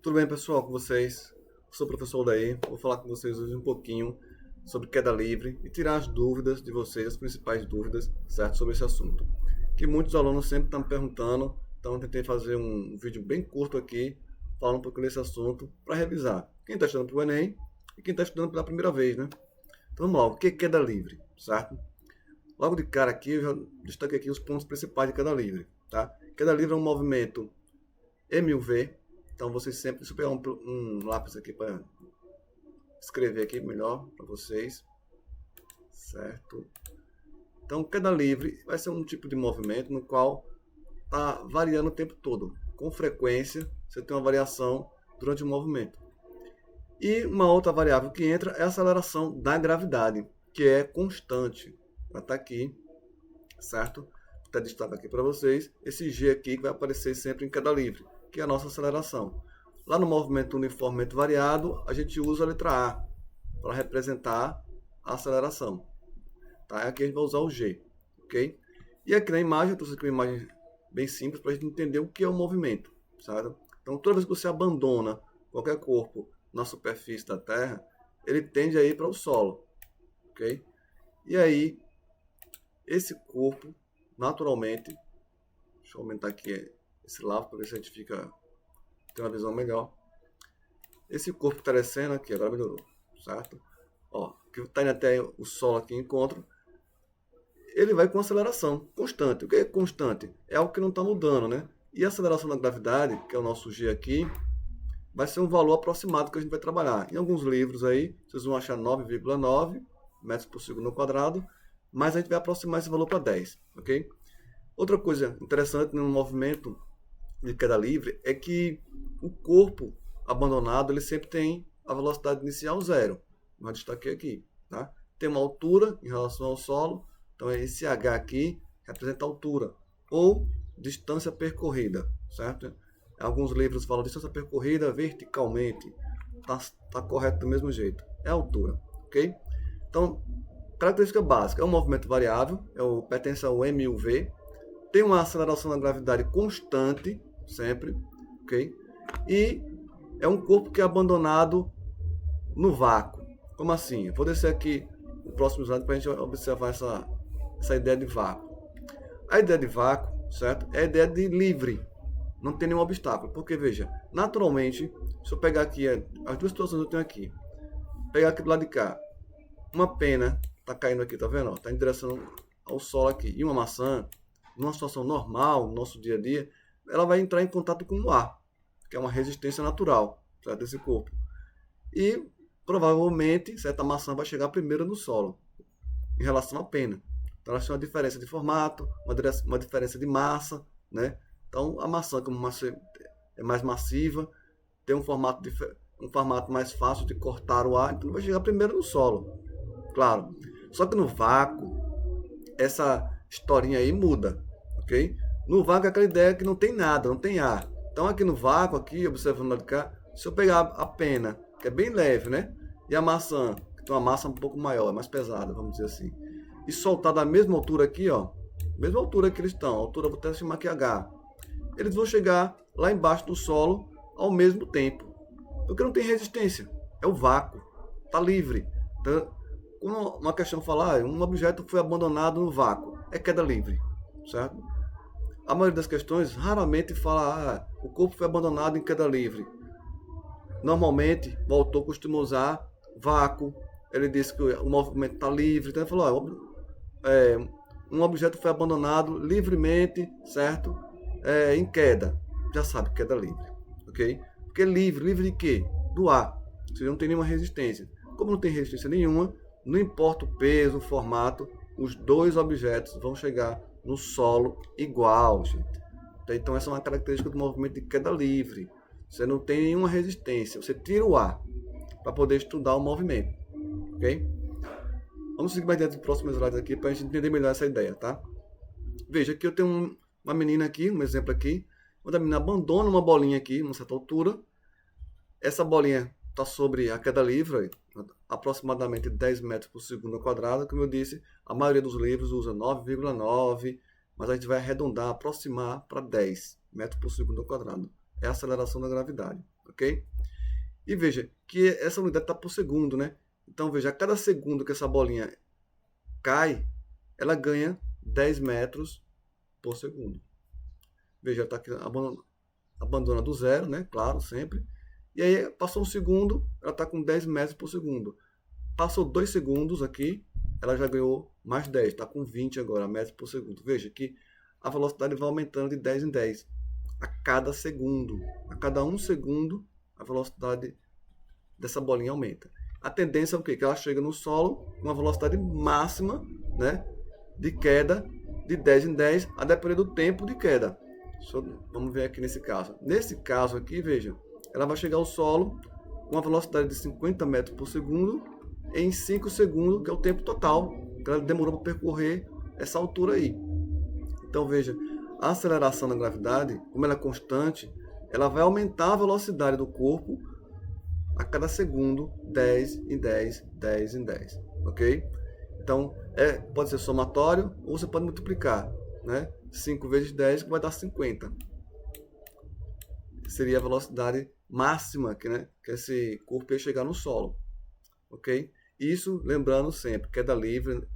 Tudo bem, pessoal, com vocês? Eu sou o professor Daí. Vou falar com vocês hoje um pouquinho sobre queda livre e tirar as dúvidas de vocês, as principais dúvidas, certo, sobre esse assunto. Que muitos alunos sempre estão me perguntando, então eu tentei fazer um vídeo bem curto aqui, falando um pouco desse assunto, para revisar. Quem está estudando para o Enem e quem está estudando pela primeira vez, né? Então vamos lá, o que é queda livre, certo? Logo de cara aqui, eu já destaquei aqui os pontos principais de queda livre, tá? Queda livre é um movimento MUV. Então vocês sempre, deixa eu pegar um lápis aqui para escrever aqui melhor para vocês, certo? Então queda livre vai ser um tipo de movimento no qual está variando o tempo todo. Com frequência você tem uma variação durante o movimento. E uma outra variável que entra é a aceleração da gravidade, que é constante. Ela está aqui, certo? Vou até destacar aqui para vocês esse G aqui que vai aparecer sempre em queda livre, que é a nossa aceleração. Lá no movimento uniformemente variado, a gente usa a letra A para representar a aceleração. Tá? Aqui a gente vai usar o G, ok? E aqui na imagem, eu trouxe aqui uma imagem bem simples para a gente entender o que é o movimento, certo? Então, toda vez que você abandona qualquer corpo na superfície da Terra, ele tende a ir para o solo, ok? E aí, esse corpo, naturalmente, deixa eu aumentar aqui esse lado para ver se a gente tem uma visão melhor. Esse corpo que está descendo aqui, agora melhorou, certo? Ó, que está indo até o solo aqui em encontro, ele vai com aceleração constante. O que é constante? É algo que não está mudando, né? E a aceleração da gravidade, que é o nosso G aqui, vai ser um valor aproximado que a gente vai trabalhar. Em alguns livros aí, vocês vão achar 9,9 metros por segundo ao quadrado, mas a gente vai aproximar esse valor para 10, ok? Outra coisa interessante no movimento de queda livre é que o corpo abandonado ele sempre tem a velocidade inicial zero. Mas destaquei aqui, tá? Tem uma altura em relação ao solo, então esse H aqui representa a altura ou distância percorrida, certo? Em alguns livros falam distância percorrida verticalmente, tá correto do mesmo jeito, é a altura, ok? Então, característica básica, é um movimento variável, pertence ao MUV, tem uma aceleração da gravidade constante, sempre, ok? E é um corpo que é abandonado no vácuo. Como assim? Eu vou descer aqui o próximo slide para a gente observar essa ideia de vácuo. A ideia de vácuo, certo? É a ideia de livre. Não tem nenhum obstáculo. Porque, veja, naturalmente, se eu pegar aqui as duas situações que eu tenho aqui, pegar aqui do lado de cá, uma pena está caindo aqui, tá vendo? Está em direção ao solo aqui. E uma maçã, numa situação normal, no nosso dia a dia, ela vai entrar em contato com o ar, que é uma resistência natural, certo? Desse corpo. E provavelmente certa maçã vai chegar primeiro no solo, em relação à pena. Então elas têm uma diferença de formato, uma diferença de massa, né? Então a maçã, como é mais massiva, tem um formato mais fácil de cortar o ar, então vai chegar primeiro no solo, claro. Só que no vácuo, essa historinha aí muda, ok? No vácuo é aquela ideia que não tem nada, não tem ar. Então aqui no vácuo, aqui, observando lá de cá, se eu pegar a pena, que é bem leve, né? E a maçã, que tem uma massa um pouco maior, mais pesada, vamos dizer assim. E soltar da mesma altura aqui, ó. Mesma altura que eles estão, a altura vou até chamar aqui H. Eles vão chegar lá embaixo do solo ao mesmo tempo. Porque não tem resistência. É o vácuo. Está livre. Então, quando uma questão falar, um objeto foi abandonado no vácuo, é queda livre, certo? A maioria das questões raramente fala, o corpo foi abandonado em queda livre. Normalmente, o autor costuma usar vácuo, ele diz que o movimento está livre, então ele falou, um objeto foi abandonado livremente, certo? Em queda. Já sabe, queda livre, ok? Porque livre, livre de quê? Do ar. Você não tem nenhuma resistência. Como não tem resistência nenhuma, não importa o peso, o formato, os dois objetos vão chegar no solo igual, gente. Então essa é uma característica do movimento de queda livre. Você não tem nenhuma resistência, você tira o ar para poder estudar o movimento, ok? Vamos seguir mais dentro do próximo slide aqui para a gente entender melhor essa ideia, tá? Veja, aqui eu tenho uma menina aqui, um exemplo aqui, onde a menina abandona uma bolinha aqui, numa certa altura. Essa bolinha está sobre a queda livre, aproximadamente 10 metros por segundo ao quadrado. Como eu disse, a maioria dos livros usa 9,9, mas a gente vai arredondar, aproximar para 10 metros por segundo ao quadrado. É a aceleração da gravidade, ok? E veja que essa unidade está por segundo, né? Então veja, a cada segundo que essa bolinha cai, ela ganha 10 metros por segundo. Veja, está aqui abandona do zero, né? Claro, sempre. E aí passou um segundo, ela está com 10 metros por segundo. Passou 2 segundos aqui, ela já ganhou mais 10, está com 20 agora, metros por segundo. Veja que a velocidade vai aumentando de 10 em 10 a cada segundo. A cada 1 segundo, a velocidade dessa bolinha aumenta. A tendência é o quê? Que ela chega no solo com uma velocidade máxima, né, de queda de 10 em 10, a depender do tempo de queda. Vamos ver aqui nesse caso. Nesse caso aqui, veja, ela vai chegar ao solo com uma velocidade de 50 metros por segundo em 5 segundos, que é o tempo total que ela demorou para percorrer essa altura aí. Então veja, a aceleração da gravidade, como ela é constante, ela vai aumentar a velocidade do corpo a cada segundo, 10 em 10, 10 em 10, ok? Então, pode ser somatório ou você pode multiplicar, né? 5 vezes 10 que vai dar 50. Seria a velocidade máxima que esse corpo ia chegar no solo, ok? Isso, lembrando sempre, queda livre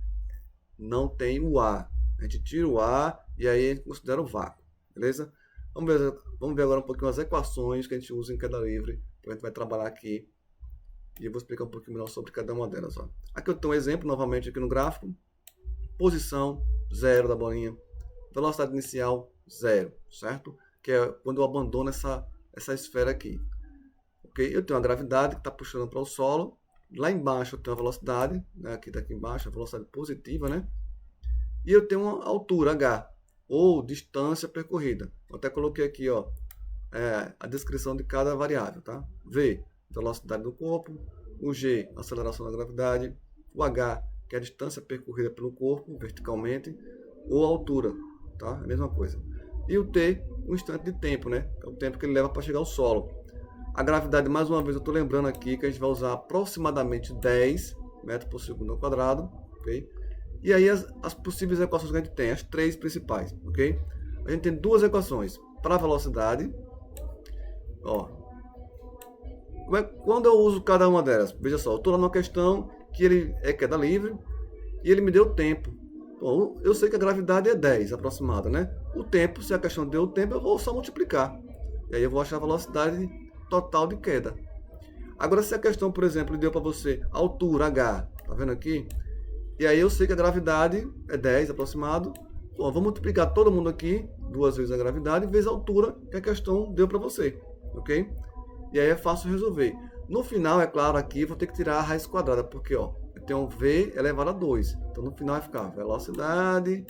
não tem o ar. A gente tira o ar e aí a gente considera o vácuo, beleza? Vamos ver agora um pouquinho as equações que a gente usa em queda livre, que a gente vai trabalhar aqui. E eu vou explicar um pouquinho melhor sobre cada uma delas. Ó. Aqui eu tenho um exemplo, novamente aqui no gráfico. Posição, 0 da bolinha. Velocidade inicial, 0, certo? Que é quando eu abandono essa esfera aqui. Ok? Eu tenho a gravidade que está puxando para o solo. Lá embaixo eu tenho a velocidade, né? Aqui daqui embaixo, a velocidade positiva, né? E eu tenho uma altura, h, ou distância percorrida. Eu até coloquei aqui, ó, a descrição de cada variável, tá? V, velocidade do corpo, o G, aceleração da gravidade, o H, que é a distância percorrida pelo corpo verticalmente, ou a altura, tá? A mesma coisa. E o T, o instante de tempo, né? É o tempo que ele leva para chegar ao solo. A gravidade, mais uma vez, eu estou lembrando aqui que a gente vai usar aproximadamente 10 metros por segundo ao quadrado, ok? E aí as possíveis equações que a gente tem, as três principais, ok? A gente tem duas equações para a velocidade, ó. Quando eu uso cada uma delas? Veja só, eu estou lá numa questão que ele é queda livre e ele me deu tempo. Bom, eu sei que a gravidade é 10 aproximada, né? O tempo, se a questão deu tempo, eu vou só multiplicar. E aí eu vou achar a velocidade total de queda. Agora, se a questão, por exemplo, deu para você altura h, tá vendo aqui? E aí eu sei que a gravidade é 10 aproximado. Bom, eu vou multiplicar todo mundo aqui, 2 vezes a gravidade, vezes a altura que a questão deu para você, ok? E aí é fácil resolver. No final, é claro, aqui eu vou ter que tirar a raiz quadrada, porque ó, eu tenho v elevado a 2. Então no final vai ficar velocidade,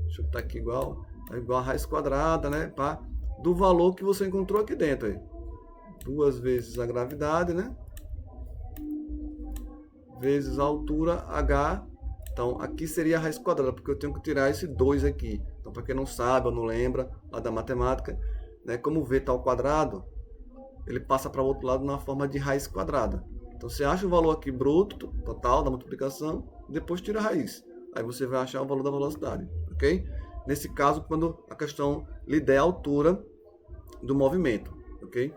deixa eu botar aqui igual a raiz quadrada, né? Pá, do valor que você encontrou aqui dentro. Aí. 2 vezes a gravidade, né? Vezes a altura h. Então aqui seria a raiz quadrada, porque eu tenho que tirar esse 2 aqui. Então para quem não sabe ou não lembra lá da matemática, né? Como v está ao quadrado, ele passa para o outro lado na forma de raiz quadrada. Então você acha o valor aqui bruto, total, da multiplicação, depois tira a raiz. Aí você vai achar o valor da velocidade, ok? Nesse caso, quando a questão lhe der a altura do movimento, ok?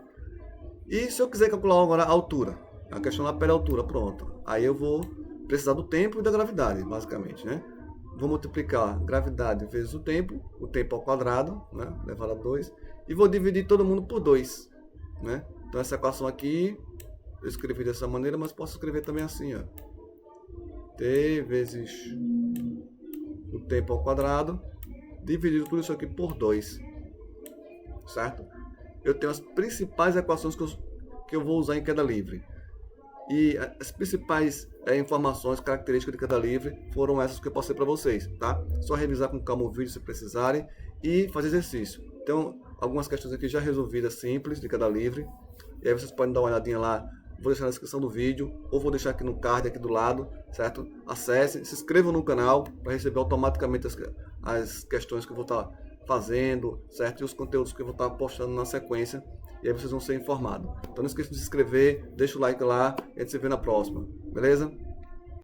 E se eu quiser calcular agora a altura? A questão lá pede a altura, pronto. Aí eu vou precisar do tempo e da gravidade, basicamente, né? Vou multiplicar gravidade vezes o tempo ao quadrado, né? Elevado a 2, e vou dividir todo mundo por 2. Né? Então essa equação aqui eu escrevi dessa maneira, mas posso escrever também assim, ó. T vezes o tempo ao quadrado dividido tudo isso aqui por 2, certo? Eu tenho as principais equações que eu vou usar em queda livre, e as principais informações, características de queda livre foram essas que eu passei para vocês, tá? Só revisar com calma o vídeo se precisarem e fazer exercício. Então algumas questões aqui já resolvidas, simples, de queda livre. E aí vocês podem dar uma olhadinha lá. Vou deixar na descrição do vídeo, ou vou deixar aqui no card, aqui do lado, certo? Acessem, se inscrevam no canal para receber automaticamente as questões que eu vou estar fazendo, certo? E os conteúdos que eu vou estar postando na sequência. E aí vocês vão ser informados. Então não esqueça de se inscrever, deixa o like lá e a gente se vê na próxima. Beleza?